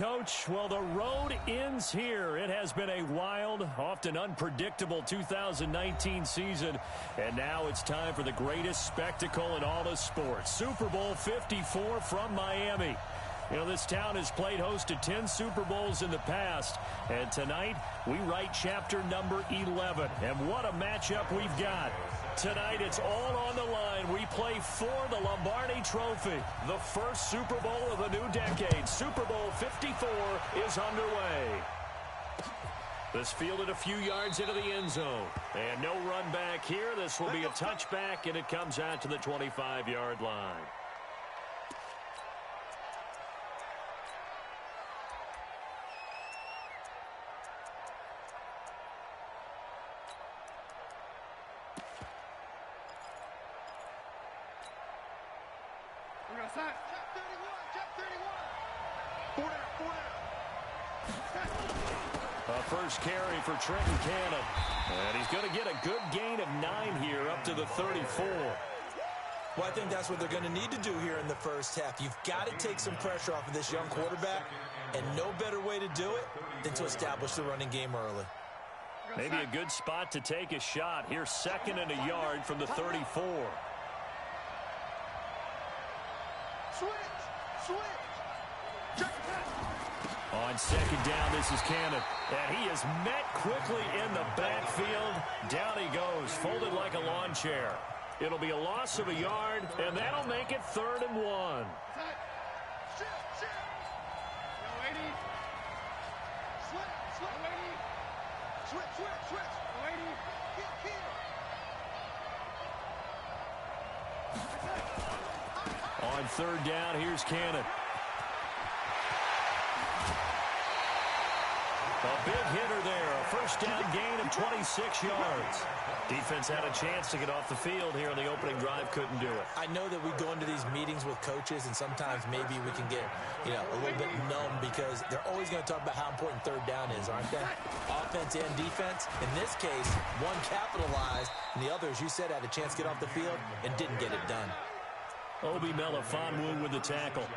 Coach, well, the road ends here. It has been a wild, often unpredictable 2019 season, and now it's time for the greatest spectacle in all of sports. Super Bowl 54 from Miami. You know, this town has played host to 10 Super Bowls in the past, and tonight we write chapter number 11. And what a matchup we've got. Tonight, it's all on the line. We play for the Lombardi Trophy, the first Super Bowl of the new decade. Super Bowl 54 is underway. This fielded a few yards into the end zone. And no run back here. This will be a touchback, and it comes out to the 25-yard line. First carry for Trenton Cannon. And he's going to get a good gain of 9 here up to the 34. Well, I think that's what they're going to need to do here in the first half. You've got to take some pressure off of this young quarterback, and no better way to do it than to establish the running game early. Maybe a good spot to take a shot. Here's second and a yard from the 34. On second down, this is Cannon. And he is met quickly in the backfield. Down he goes, folded like a lawn chair. It'll be a loss of a yard, and that'll make it 3rd and 1. On 3rd down, here's Cannon. A big hitter there. A first down gain of 26 yards. Defense had a chance to get off the field here on the opening drive. Couldn't do it. I know that we go into these meetings with coaches, and sometimes maybe we can get, a little bit numb because they're always going to talk about how important 3rd down is, aren't they? Offense and defense. In this case, one capitalized, and the other, as you said, had a chance to get off the field and didn't get it done. Obi Melifonwu with the tackle.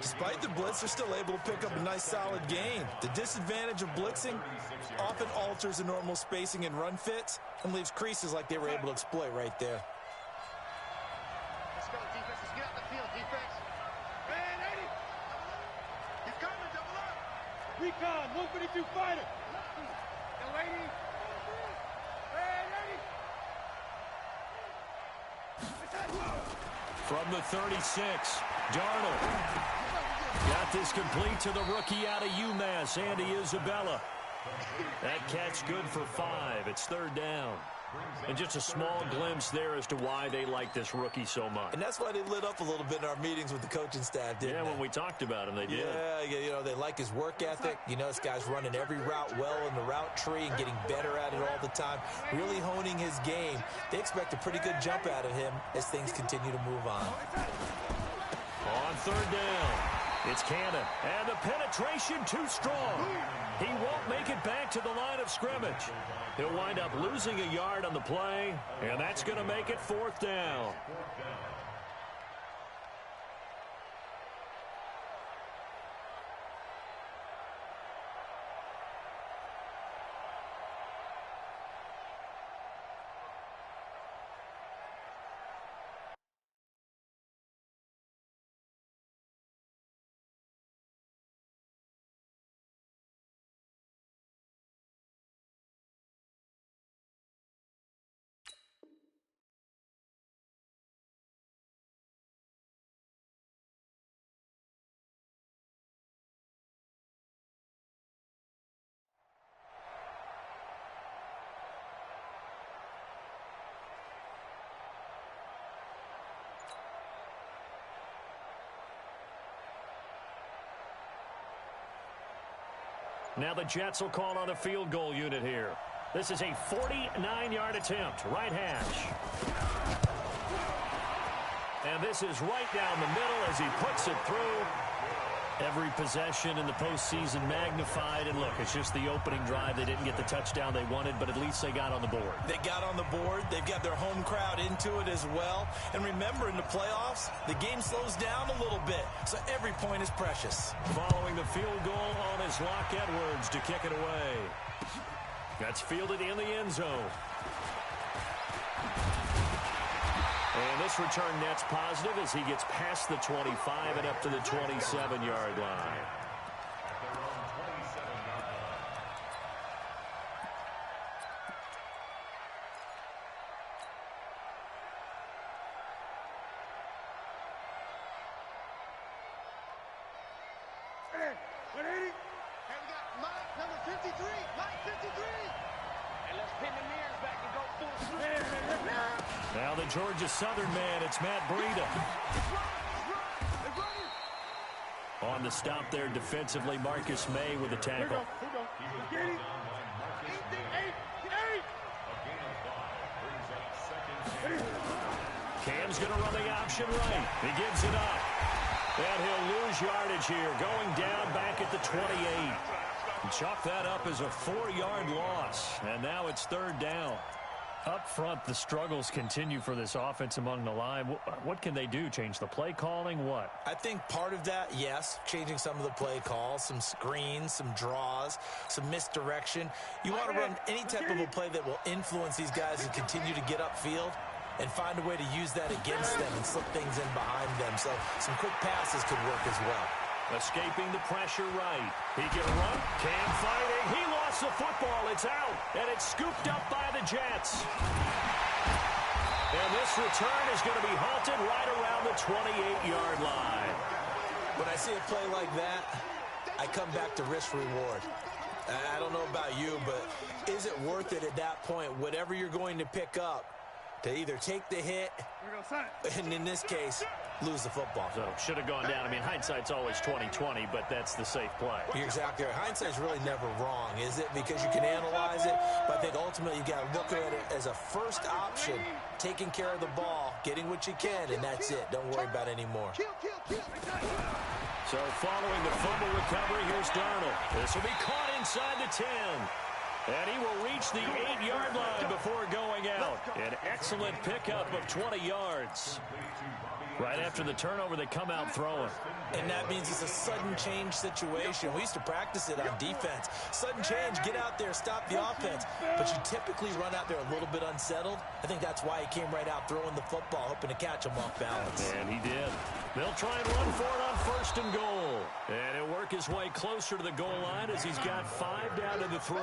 Despite the blitz, they're still able to pick up a nice solid gain. The disadvantage of blitzing often alters the normal spacing and run fits and leaves creases like they were able to exploit right there. Let's go, defense. Let's get out the field, defense. Man, 80. He's coming, double up. Recon, 152 fighter. Yo, 80. Man, 80. From the 36, Darnold. Got this complete to the rookie out of UMass, Andy Isabella. That catch good for 5. It's 3rd down. And just a small glimpse there as to why they like this rookie so much. And that's why they lit up a little bit in our meetings with the coaching staff, didn't they? When we talked about him, they did. Yeah, they like his work ethic. This guy's running every route well in the route tree and getting better at it all the time, really honing his game. They expect a pretty good jump out of him as things continue to move on. On 3rd down. It's Cannon, and the penetration too strong. He won't make it back to the line of scrimmage. He'll wind up losing a yard on the play, and that's going to make it 4th down. Now the Jets will call on a field goal unit here. This is a 49-yard attempt, right hash. And this is right down the middle as he puts it through. Every possession in the postseason magnified, and look, it's just the opening drive. They didn't get the touchdown they wanted, but at least they got on the board. They got on the board. They've got their home crowd into it as well. And remember, in the playoffs, the game slows down a little bit, so every point is precious. Following the field goal on his Lock Edwards to kick it away. That's fielded in the end zone. And this return net's positive as he gets past the 25 and up to the 27-yard line. Hey, we got Mike, number 53. Mike, 53. And let's pin the mirrors back and go full speed. Now the Georgia Southern man, it's Matt Breida. On the stop there defensively, Marcus May with the tackle. Cam's going to run the option right. He gives it up. And he'll lose yardage here, going down back at the 28. Chalk that up as a 4-yard loss. And now it's third down. Up front, the struggles continue for this offense among the line. What can they do? Change the play calling? What? I think part of that, yes, changing some of the play calls, some screens, some draws, some misdirection. You want to run any type of a play that will influence these guys and continue to get upfield and find a way to use that against them and slip things in behind them. So some quick passes could work as well. Escaping the pressure right. He can run. Cam fighting. He lost the football. It's out. And it's scooped up by the Jets. And this return is going to be halted right around the 28-yard line. When I see a play like that, I come back to risk-reward. I don't know about you, but is it worth it at that point, whatever you're going to pick up, to either take the hit, and in this case, lose the football? So should have gone down. I mean, hindsight's always 20/20, but that's the safe play. You're exactly right. Hindsight's really never wrong, is it? Because you can analyze it, but I think ultimately you got to look at it as a first option, taking care of the ball, getting what you can, and that's it. Don't worry about any more. So following the fumble recovery, here's Darnold. This will be caught inside the 10. And he will reach the 8-yard line before going out. An excellent pickup of 20 yards. Right after the turnover, they come out throwing. And that means it's a sudden change situation. We used to practice it on defense. Sudden change, get out there, stop the offense. But you typically run out there a little bit unsettled. I think that's why he came right out throwing the football, hoping to catch him off balance. And he did. They'll try and run for it on 1st and goal. And he'll work his way closer to the goal line as he's got 5 down to the 3.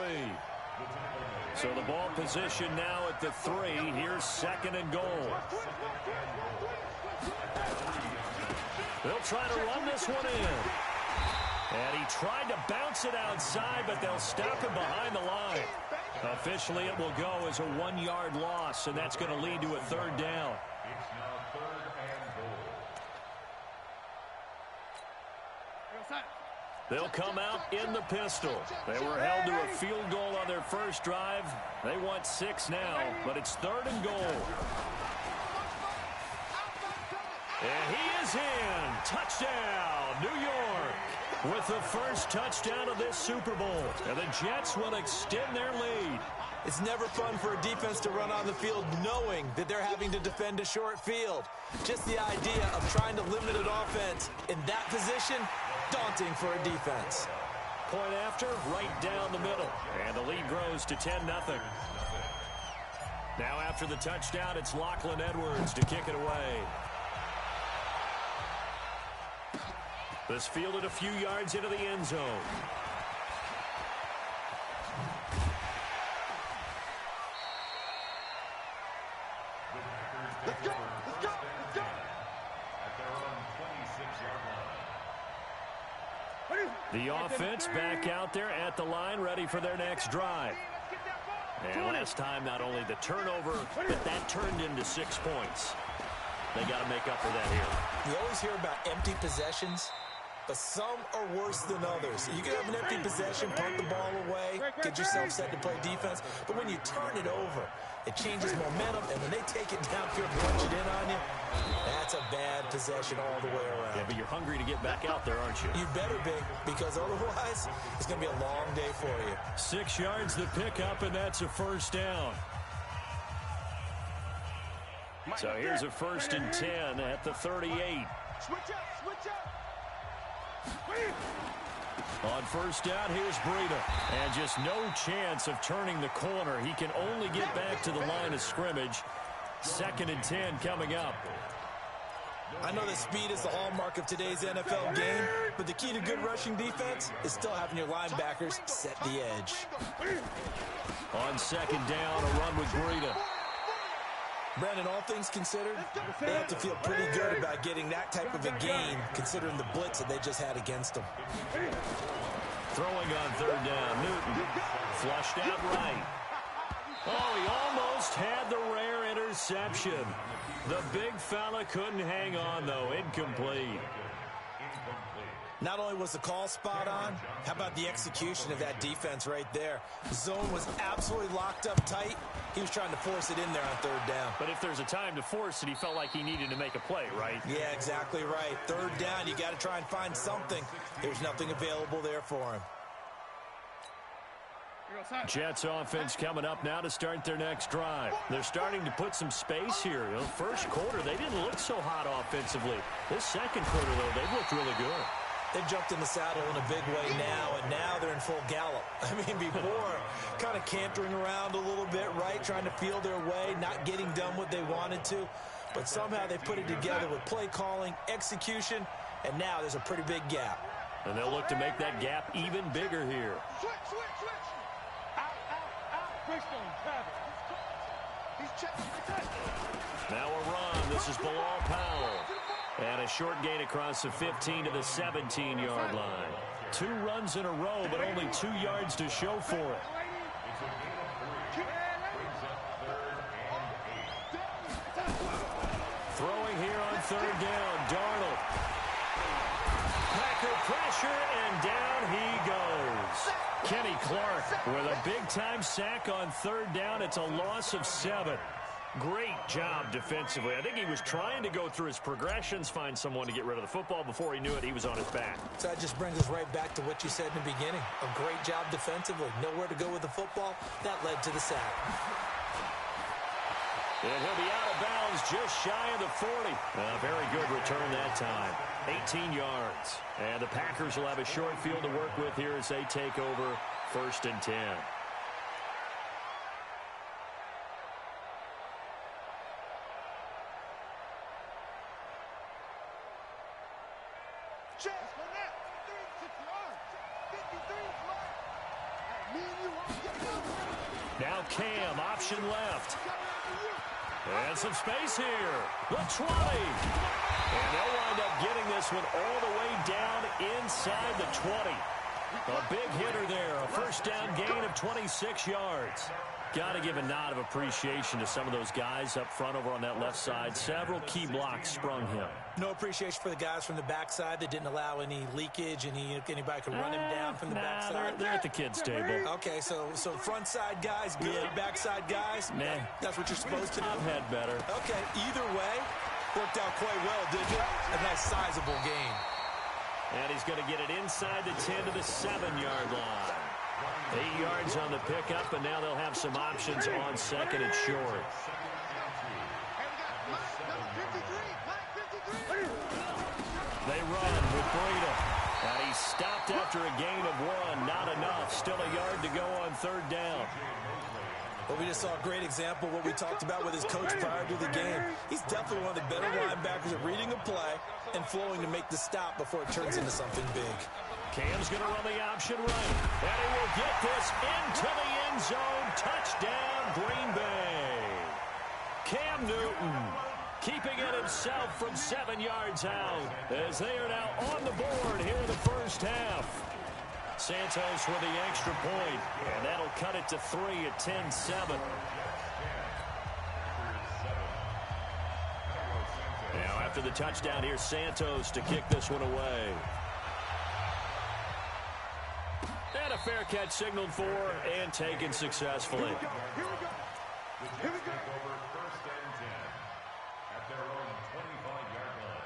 So the ball position now at the 3. Here's 2nd and goal. They'll try to run this one in. And he tried to bounce it outside, but they'll stop him behind the line. Officially, it will go as a 1-yard loss, and that's going to lead to a 3rd down. It's now 3rd and goal. They'll come out in the pistol. They were held to a field goal on their first drive. They want 6 now, but it's 3rd and goal. And he is in. Touchdown, New York, with the first touchdown of this Super Bowl. And the Jets will extend their lead. It's never fun for a defense to run on the field knowing that they're having to defend a short field. Just the idea of trying to limit an offense in that position, daunting for a defense. Point after, right down the middle. And the lead grows to 10-0. Now after the touchdown, it's Lachlan Edwards to kick it away. This fielded a few yards into the end zone. Let's go! Let's go! Let's go! At their own 26-yard line. The offense back out there at the line, ready for their next drive. And last time, not only the turnover, but that turned into 6 points. They got to make up for that here. You always hear about empty possessions. but some are worse than others. You can have an empty possession, punt the ball away, get yourself set to play defense, but when you turn it over, it changes momentum, and when they take it downfield and punch it in on you, that's a bad possession all the way around. Yeah, but you're hungry to get back out there, aren't you? You better be, because otherwise, it's going to be a long day for you. 6 yards the pickup, and that's a first down. So here's a 1st and 10 at the 38. Switch up. On first down, here's Breida. And just no chance of turning the corner. He can only get back to the line of scrimmage. 2nd and 10 coming up. I know that speed is the hallmark of today's NFL game, but the key to good rushing defense is still having your linebackers set the edge. On 2nd down, a run with Breida. Brandon, all things considered, they have to feel pretty good about getting that type of a gain, considering the blitz that they just had against them. Throwing on 3rd down, Newton. Flushed out right. Oh, he almost had the rare interception. The big fella couldn't hang on, though. Incomplete. Not only was the call spot on, how about the execution of that defense right there? The zone was absolutely locked up tight. He was trying to force it in there on 3rd down. But if there's a time to force it, he felt like he needed to make a play, right? Yeah, exactly right. 3rd down, you got to try and find something. There's nothing available there for him. Jets offense coming up now to start their next drive. They're starting to put some space here. You know, first quarter, they didn't look so hot offensively. This second quarter, though, they've looked really good. They've jumped in the saddle in a big way now, and now they're in full gallop. I mean, before, kind of cantering around a little bit, right, trying to feel their way, not getting done what they wanted to. But somehow they put it together with play calling, execution, and now there's a pretty big gap. And they'll look to make that gap even bigger here. Switch. He's checking. Now a run. This is Bilal Powell. And a short gain across the 15 to the 17-yard line. 2 runs in a row, but only 2 yards to show for it. Throwing here on 3rd down, Darnold. Packer pressure, and down he goes. Kenny Clark with a big-time sack on 3rd down. It's a loss of 7. Great job defensively. I think he was trying to go through his progressions, find someone to get rid of the football. Before he knew it, he was on his back. So that just brings us right back to what you said in the beginning. A great job defensively. Nowhere to go with the football. That led to the sack. And he'll be out of bounds just shy of the 40. A very good return that time. 18 yards. And the Packers will have a short field to work with here as they take over 1st and 10. Now Cam, option left. And some space here. The 20. And they'll wind up getting this one all the way down inside the 20. A big hitter there. A 1st down gain of 26 yards. Got to give a nod of appreciation to some of those guys up front over on that left side. Several key blocks sprung him. No appreciation for the guys from the backside that didn't allow any leakage, anybody could run him down from the backside. They're at the kids' table. Okay, so front side guys good, backside guys, that's what you're supposed to do. I've had better. Okay, either way, worked out quite well, did you? A nice sizable gain. And he's going to get it inside the 10 to the 7-yard line. 8 yards on the pickup, and now they'll have some options on 2nd and short. They run with Breida. And he's stopped after a gain of 1. Not enough. Still a yard to go on 3rd down. Well, we just saw a great example of what we talked about with his coach prior to the game. He's definitely one of the better linebackers at reading a play and flowing to make the stop before it turns into something big. Cam's going to run the option right. And he will get this into the end zone. Touchdown, Green Bay. Cam Newton keeping it himself from 7 yards out as they are now on the board here in the first half. Santos with the extra point, and that'll cut it to 3 at 10-7. Now after the touchdown, here's Santos to kick this one away. And a fair catch signaled for and taken successfully. Here we go. Here we go. Over first and 10 at their own 25-yard line.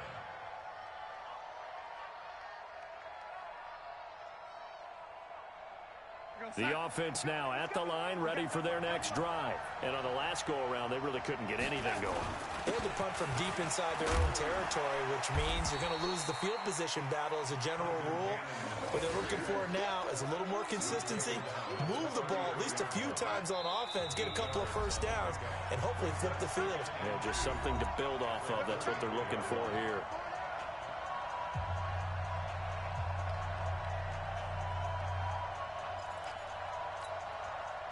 The offense now at the line, ready for their next drive. And on the last go-around, they really couldn't get anything going. They had to punt from deep inside their own territory, which means you're going to lose the field position battle as a general rule. What they're looking for now is a little more consistency, move the ball at least a few times on offense, get a couple of first downs, and hopefully flip the field. Yeah, just something to build off of. That's what they're looking for here.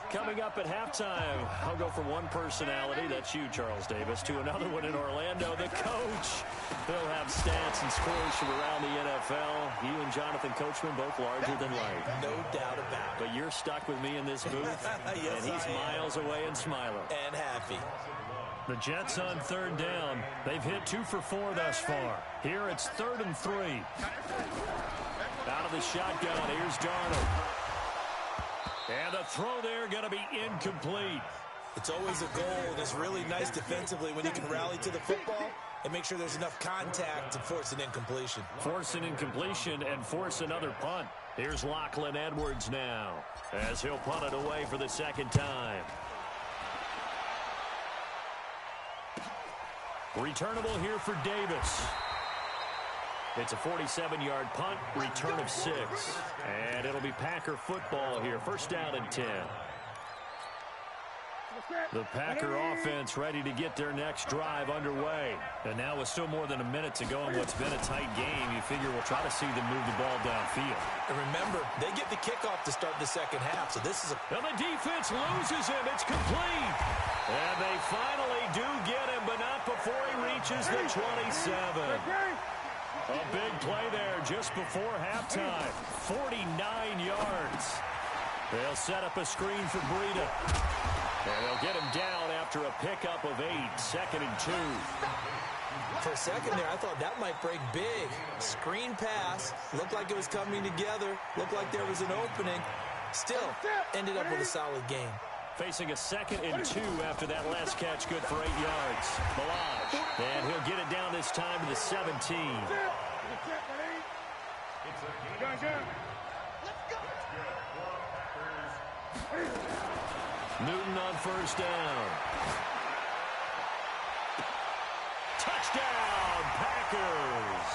Coming up at halftime, I'll go from one personality, that's you, Charles Davis, to another one in Orlando, the coach. They'll have stats and scores from around the NFL. You and Jonathan Coachman both larger than life. No doubt about it. But you're stuck with me in this booth, Yes, and he's miles away and smiling. And happy. The Jets on third down. They've hit 2 for 4 thus far. Here it's 3rd and 3. Out of the shotgun, here's Darnold. And the throw there going to be incomplete. It's always a goal, and it's really nice defensively when you can rally to the football and make sure there's enough contact to force an incompletion. Force an incompletion and force another punt. Here's Lachlan Edwards now as he'll punt it away for the second time. Returnable here for Davis. It's a 47-yard punt, return of 6. And it'll be Packer football here. First down and 10. The Packer offense ready to get their next drive underway. And now with still more than a minute to go in what's been a tight game, you figure we'll try to see them move the ball downfield. And remember, they get the kickoff to start the second half, so this is a... And the defense loses him. It's complete. And they finally do get him, but not before he reaches the 27. A big play there just before halftime. 49 yards. They'll set up a screen for Breida. And they'll get him down after a pickup of 8. 2nd and 2. For a second there, I thought that might break big. Screen pass. Looked like it was coming together. Looked like there was an opening. Still, ended up with a solid game. Facing a 2nd and 2 after that last catch, good for 8 yards. Balaj, and he'll get it down this time to the 17. Newton on first down. Touchdown, Packers.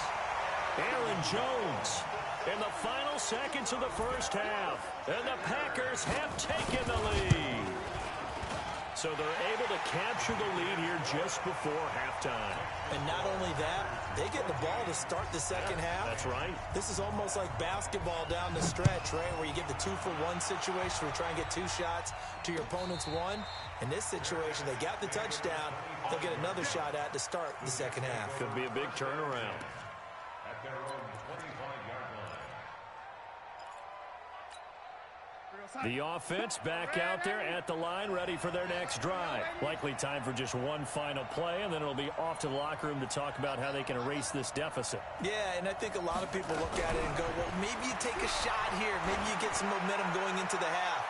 Aaron Jones in the final seconds of the first half. And the Packers have taken the lead. So they're able to capture the lead here just before halftime. And not only that, they get the ball to start the second half. That's right. This is almost like basketball down the stretch, right, where you get the 2-for-1 situation where you try and get 2 shots to your opponent's 1. In this situation, they got the touchdown. They'll get another shot at to start the second half. Could be a big turnaround. At their own 25-yard line. The offense back out there at the line, ready for their next drive. Likely time for just one final play, and then it'll be off to the locker room to talk about how they can erase this deficit. Yeah, and I think a lot of people look at it and go, well, maybe you take a shot here. Maybe you get some momentum going into the half.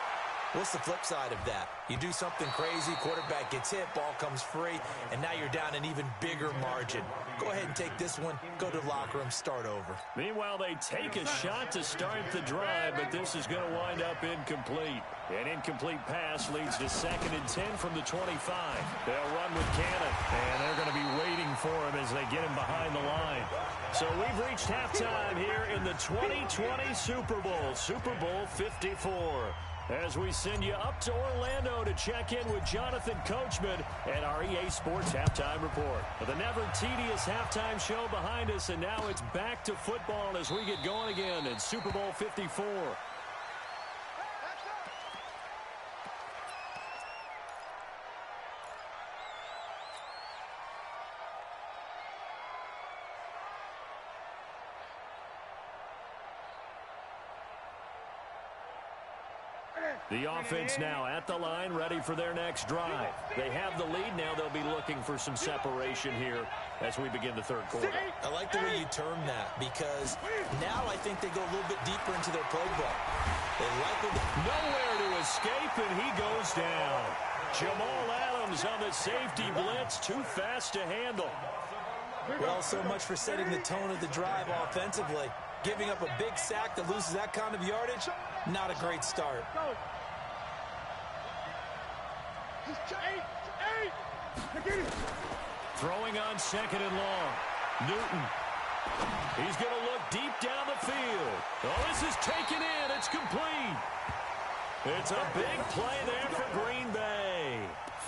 What's the flip side of that? You do something crazy, quarterback gets hit, ball comes free, and now you're down an even bigger margin. Go ahead and take this one, go to the locker room, start over. Meanwhile, they take a shot to start the drive, but this is going to wind up incomplete. An incomplete pass leads to 2nd and 10 from the 25. They'll run with Cannon, and they're going to be waiting for him as they get him behind the line. So we've reached halftime here in the 2020 Super Bowl, Super Bowl 54. As we send you up to Orlando to check in with Jonathan Coachman and our EA Sports Halftime Report. The never tedious halftime show behind us, and now it's back to football as we get going again in Super Bowl 54. The offense now at the line, ready for their next drive. They have the lead now. They'll be looking for some separation here as we begin the third quarter. I like the way you term that, because now I think they go a little bit deeper into their playbook. They like nowhere to escape, and he goes down. Jamal Adams on the safety blitz, too fast to handle. Well, so much for setting the tone of the drive offensively. Giving up a big sack that loses that kind of yardage, not a great start. Throwing on second and long. Newton. He's going to look deep down the field. Oh, this is taken in. It's complete. It's a big play there for Green Bay.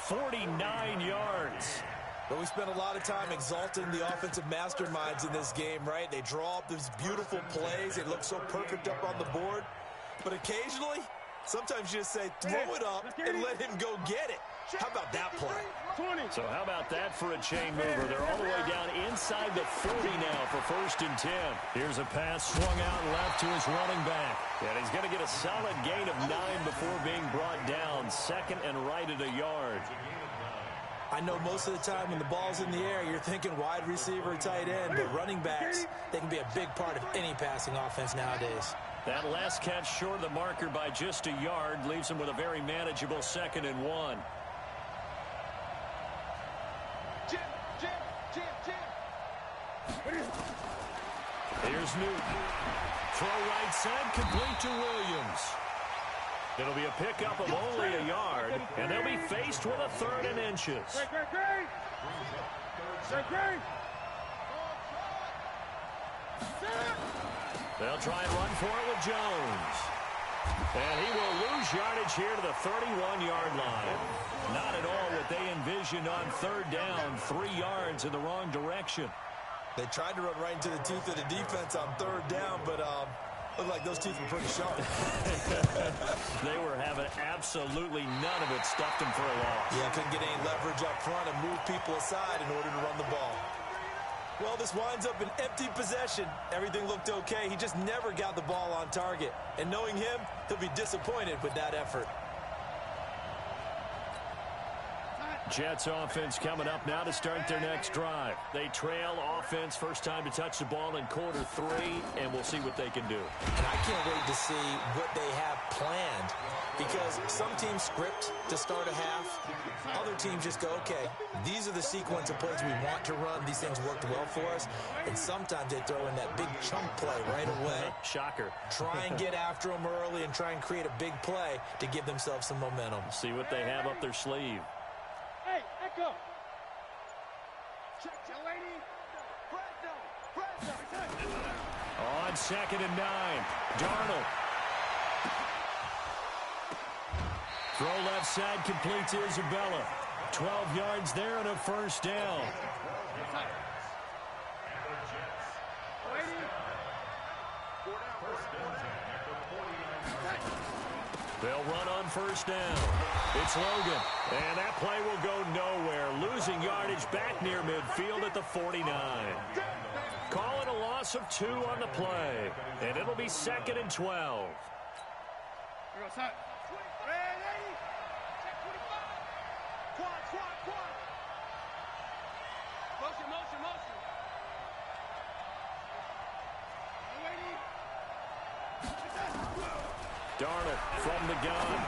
49 yards. But we spent a lot of time exalting the offensive masterminds in this game, right? They draw up these beautiful plays. They look so perfect up on the board. But occasionally, sometimes you just say, throw it up and let him go get it. How about that play? So how about that for a chain mover? They're all the way down inside the 40 now for 1st and 10. Here's a pass swung out left to his running back. And he's going to get a solid gain of 9 before being brought down. 2nd and right at a yard. I know most of the time when the ball's in the air, you're thinking wide receiver, tight end, but running backs, they can be a big part of any passing offense nowadays. That last catch short of the marker by just a yard leaves him with a very manageable 2nd and 1. Here's Newton. Throw right side, complete to Williams. It'll be a pickup of only a yard, and they'll be faced with a 3rd and inches. They'll try and run for it with Jones. And he will lose yardage here to the 31-yard line. Not at all what they envisioned on 3rd down. 3 yards in the wrong direction. They tried to run right into the teeth of the defense on 3rd down, but looked like those teeth were pretty sharp. They were having absolutely none of it. Stuffed them for a loss. Yeah, couldn't get any leverage up front and move people aside in order to run the ball. Well, this winds up an empty possession. Everything looked okay. He just never got the ball on target. And knowing him, he'll be disappointed with that effort. Jets offense coming up now to start their next drive. They trail offense, first time to touch the ball in quarter 3, and we'll see what they can do. And I can't wait to see what they have planned, because some teams script to start a half. Other teams just go, okay, these are the sequence of plays we want to run. These things worked well for us. And sometimes they throw in that big chunk play right away. Shocker. Try and get after them early and try and create a big play to give themselves some momentum. See what they have up their sleeve. Hey, Echo. Check your lady. On 2nd and 9. Darnold. Throw left side, complete to Isabella. 12 yards there and a 1st down. They'll run on 1st down. It's Logan. And that play will go nowhere. Losing yardage back near midfield at the 49. Call it a loss of 2 on the play. And it'll be 2nd and 12. Darnold from the gun.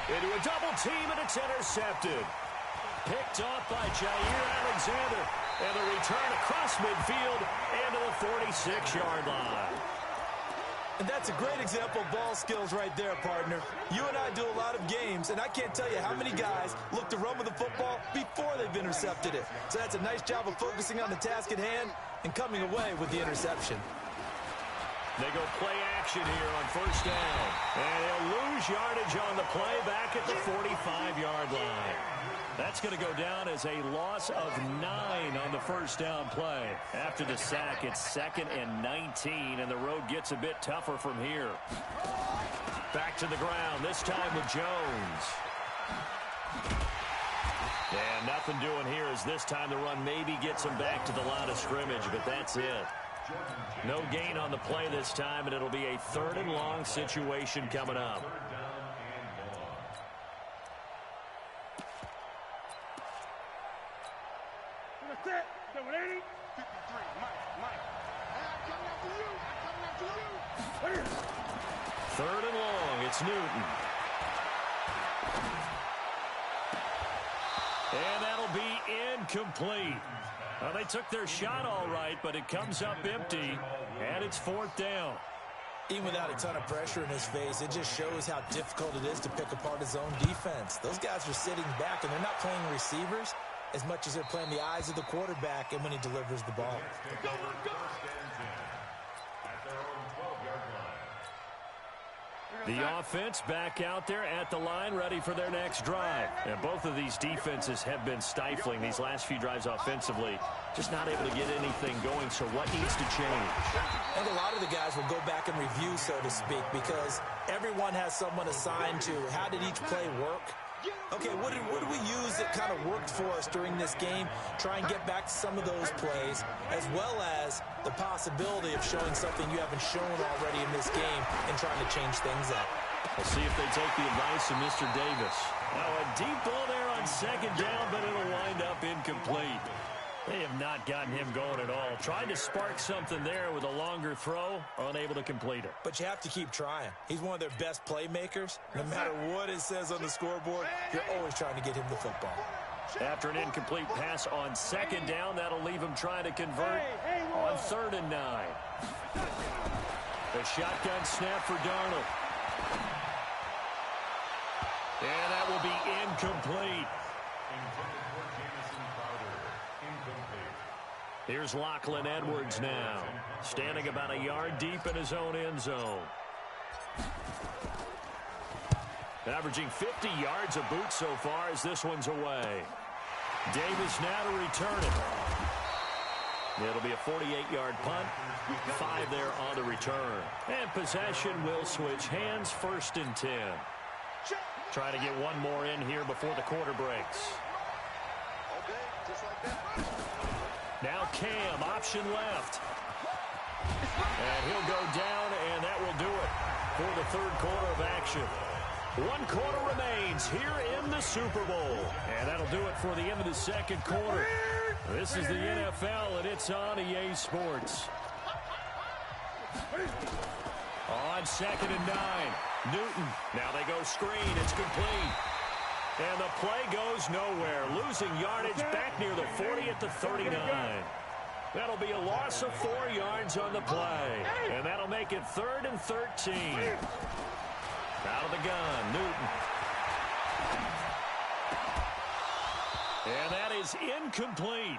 Into a double team, and it's intercepted. Picked off by Jair Alexander. And the return across midfield and to the 46-yard line. And that's a great example of ball skills right there, partner. You and I do a lot of games, and I can't tell you how many guys look to run with the football before they've intercepted it. So that's a nice job of focusing on the task at hand and coming away with the interception. They go play action here on 1st down. And he'll lose yardage on the play back at the 45-yard line. That's going to go down as a loss of 9 on the 1st down play. After the sack, it's 2nd and 19, and the road gets a bit tougher from here. Back to the ground, this time with Jones. And nothing doing here as this time the run maybe gets him back to the line of scrimmage, but that's it. No gain on the play this time, and it'll be a 3rd and long situation coming up. Lady. 53, Mike. Hey, I'm coming after you. Third and long. It's Newton. And that'll be incomplete. Well, they took their shot all right, but it comes up empty, and it's fourth down. Even without a ton of pressure in his face, it just shows how difficult it is to pick apart his own defense. Those guys are sitting back, and they're not playing receivers as much as they're playing the eyes of the quarterback and when he delivers the ball. Go, go. At their own 12-yard line. The offense back out there at the line, ready for their next drive. And both of these defenses have been stifling these last few drives offensively. Just not able to get anything going, so what needs to change? I think a lot of the guys will go back and review, so to speak, because everyone has someone assigned to how did each play work. Okay, what did we use that kind of worked for us during this game? Try and get back to some of those plays, as well as the possibility of showing something you haven't shown already in this game and trying to change things up. We'll see if they take the advice of Mr. Davis. Now a deep ball there on second down, but it'll wind up incomplete. They have not gotten him going at all. Tried to spark something there with a longer throw, unable to complete it. But you have to keep trying. He's one of their best playmakers. No matter what it says on the scoreboard, you're always trying to get him the football. After an incomplete pass on second down, that'll leave him trying to convert on 3rd and 9. The shotgun snap for Darnold. And that will be incomplete. Here's Lachlan Edwards now, standing about a yard deep in his own end zone. Averaging 50 yards a boot so far as this one's away. Davis now to return it. It'll be a 48-yard punt. 5 there on the return. And possession will switch hands, 1st and 10. Try to get one more in here before the quarter breaks. Okay, just like that. Now Cam, option left. And he'll go down, and that will do it for the 3rd quarter of action. 1 quarter remains here in the Super Bowl. And that'll do it for the end of the 2nd quarter. This is the NFL, and it's on EA Sports. On 2nd and 9, Newton. Now they go screen. It's complete. And the play goes nowhere. Losing yardage back near the 40 at the 39. That'll be a loss of 4 yards on the play. And that'll make it 3rd and 13. Out of the gun, Newton. And that is incomplete.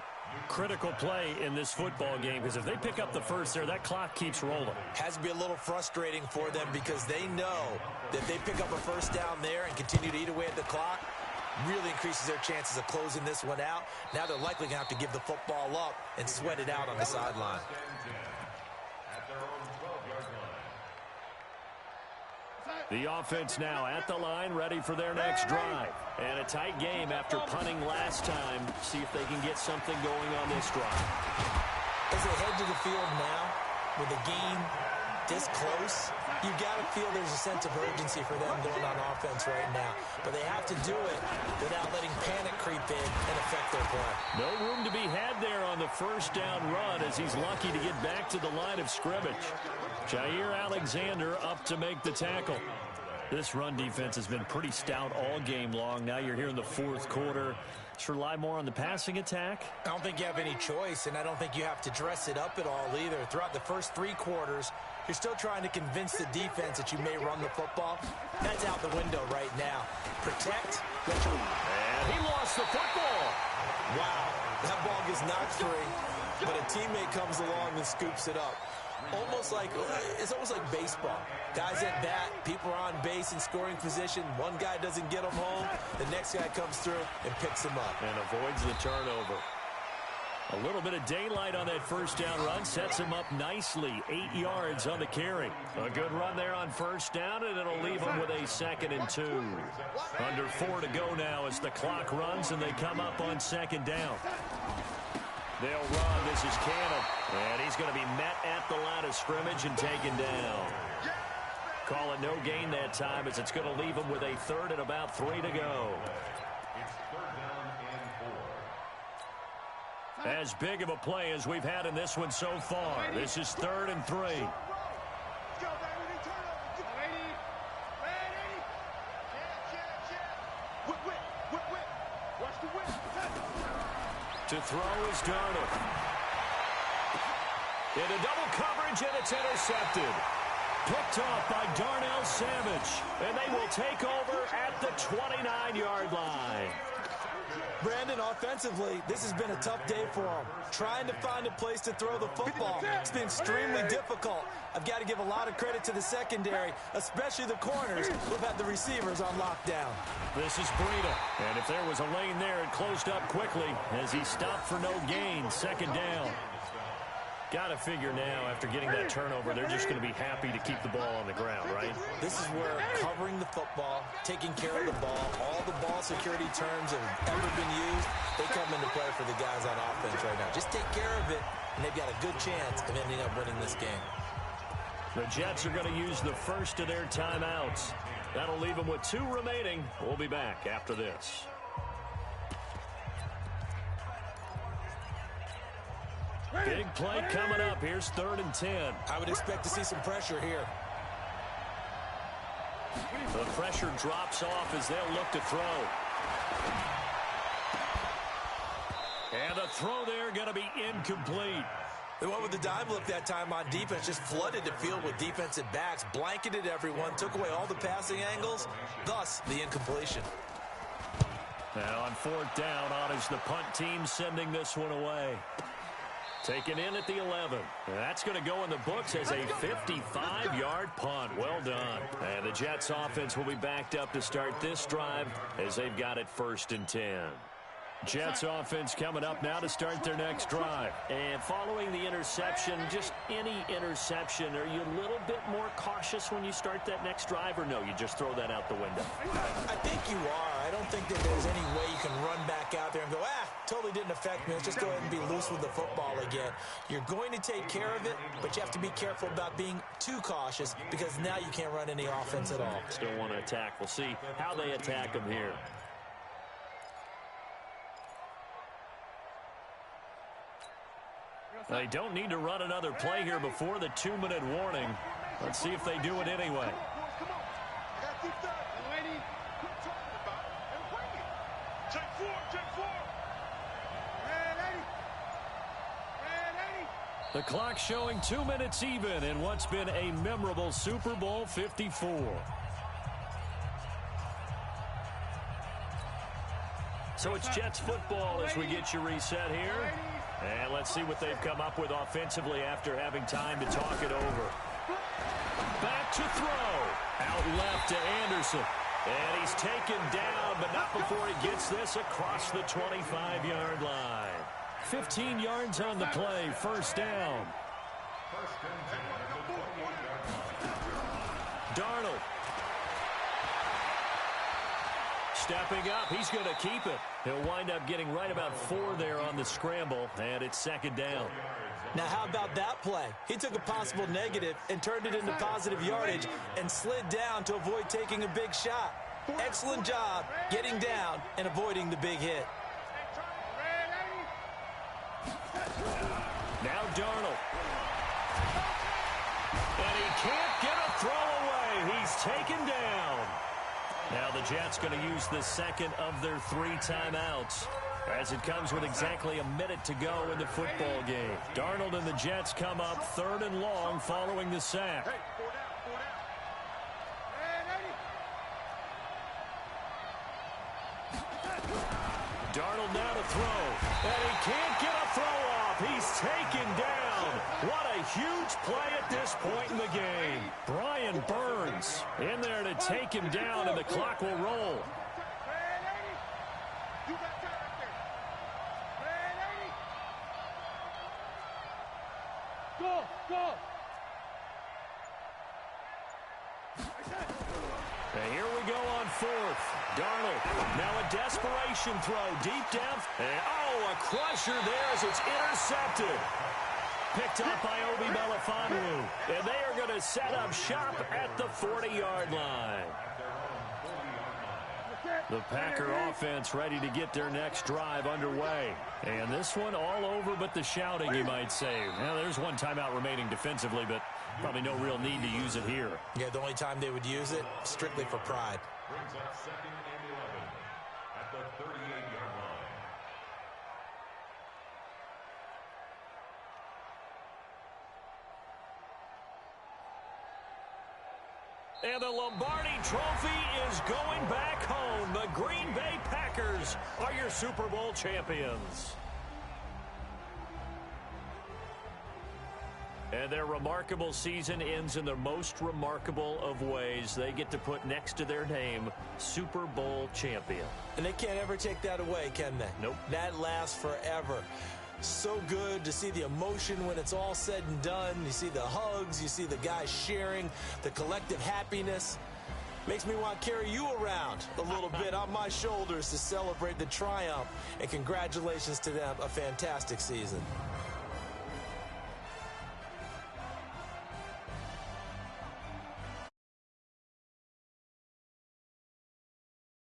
Critical play in this football game, because if they pick up the first there, that clock keeps rolling. Has to be a little frustrating for them because they know that if they pick up a first down there and continue to eat away at the clock, really increases their chances of closing this one out. Now they're likely going to have to give the football up and sweat it out on the sideline. The offense now at the line, ready for their next drive. And a tight game after punting last time. See if they can get something going on this drive. As they head to the field now, with the game this close, you got to feel there's a sense of urgency for them going on offense right now. But they have to do it without letting panic creep in and affect their play. No room to be had there on the first down run as he's lucky to get back to the line of scrimmage. Jair Alexander up to make the tackle. This run defense has been pretty stout all game long. Now you're here in the 4th quarter. Just rely more on the passing attack. I don't think you have any choice, and I don't think you have to dress it up at all either. Throughout the first 3 quarters, you're still trying to convince the defense that you may run the football. That's out the window right now. Protect. And he lost the football. Wow, that ball gets knocked free, but a teammate comes along and scoops it up. It's almost like baseball. Guys at bat, people are on base in scoring position. One guy doesn't get them home. The next guy comes through and picks him up. And avoids the turnover. A little bit of daylight on that first down run sets him up nicely. 8 yards on the carry. A good run there on first down, and it'll leave him with a 2nd and 2. Under 4 to go now as the clock runs, and they come up on 2nd down. They'll run. This is Cannon. And he's going to be met at the line of scrimmage and taken down. Call it no gain that time as it's going to leave him with a 3rd and about 3 to go. As big of a play as we've had in this one so far. This is 3rd and 3. To throw is Darnold. Into double coverage, and it's intercepted. Picked off by Darnell Savage. And they will take over at the 29-yard line. Brandon, offensively, this has been a tough day for him. Trying to find a place to throw the football. It's been extremely difficult. I've got to give a lot of credit to the secondary, especially the corners who've had the receivers on lockdown. This is Breida. And if there was a lane there, it closed up quickly as he stopped for no gain. 2nd down. Got to figure now, after getting that turnover, they're just going to be happy to keep the ball on the ground, right? This is where covering the football, taking care of the ball, all the ball security terms that have ever been used, they come into play for the guys on offense right now. Just take care of it, and they've got a good chance of ending up winning this game. The Jets are going to use the first of their timeouts. That'll leave them with 2 remaining. We'll be back after this. Big play coming up. Here's 3rd and 10. I would expect to see some pressure here. The pressure drops off as they'll look to throw. And the throw there going to be incomplete. They went with the dime look that time on defense, just flooded the field with defensive backs, blanketed everyone, took away all the passing angles, thus the incompletion. Now on 4th down, on is the punt team sending this one away. Taken in at the 11. That's going to go in the books as a 55-yard punt. Well done. And the Jets offense will be backed up to start this drive as they've got it 1st and 10. Jets offense coming up now to start their next drive. And following the interception, just any interception, are you a little bit more cautious when you start that next drive, or no, you just throw that out the window? I think you are. I don't think that there's any way you can run back out there and go, totally didn't affect me. Let's just go ahead and be loose with the football again. You're going to take care of it, but you have to be careful about being too cautious because now you can't run any offense at all. Still want to attack. We'll see how they attack them here. They don't need to run another play here before the 2-minute warning. Let's see if they do it anyway. The clock showing 2 minutes even in what's been a memorable Super Bowl 54. So it's Jets football as we get you reset here. And let's see what they've come up with offensively after having time to talk it over. Back to throw. Out left to Anderson. And he's taken down, but not before he gets this across the 25-yard line. 15 yards on the play, 1st down. Darnold. Stepping up, he's going to keep it. He'll wind up getting right about 4 there on the scramble, and it's 2nd down. Now, how about that play? He took a possible negative and turned it into positive yardage and slid down to avoid taking a big shot. Excellent job getting down and avoiding the big hit. Now Darnold. And he can't get a throw away. He's taken down. Now the Jets going to use the 2nd of their 3 timeouts as it comes with exactly a minute to go in the football game. Darnold and the Jets come up 3rd and long following the sack. Darnold now to throw. And he can't get a throw off. He's taken down. What a huge play at this point in the game. Brian Burns in there to take him down, and the clock will roll. Go, go. And here we go on 4th. Darnold, now a desperation throw deep down. And, a crusher there as it's intercepted. Picked up by Obi Melifonwu. And they are going to set up shop at the 40-yard line. The Packer offense ready to get their next drive underway. And this one all over but the shouting, you might say. Now, there's one timeout remaining defensively, but probably no real need to use it here. Yeah, the only time they would use it, strictly for pride. Brings up 2nd and 11 at the 38-yard line. And the Lombardi Trophy is going back home. The Green Bay Packers are your Super Bowl champions. And their remarkable season ends in the most remarkable of ways. They get to put next to their name, Super Bowl champion. And they can't ever take that away, can they? Nope. That lasts forever. So good to see the emotion when it's all said and done. You see the hugs, you see the guys sharing, the collective happiness. Makes me want to carry you around a little bit on my shoulders to celebrate the triumph. And congratulations to them, a fantastic season.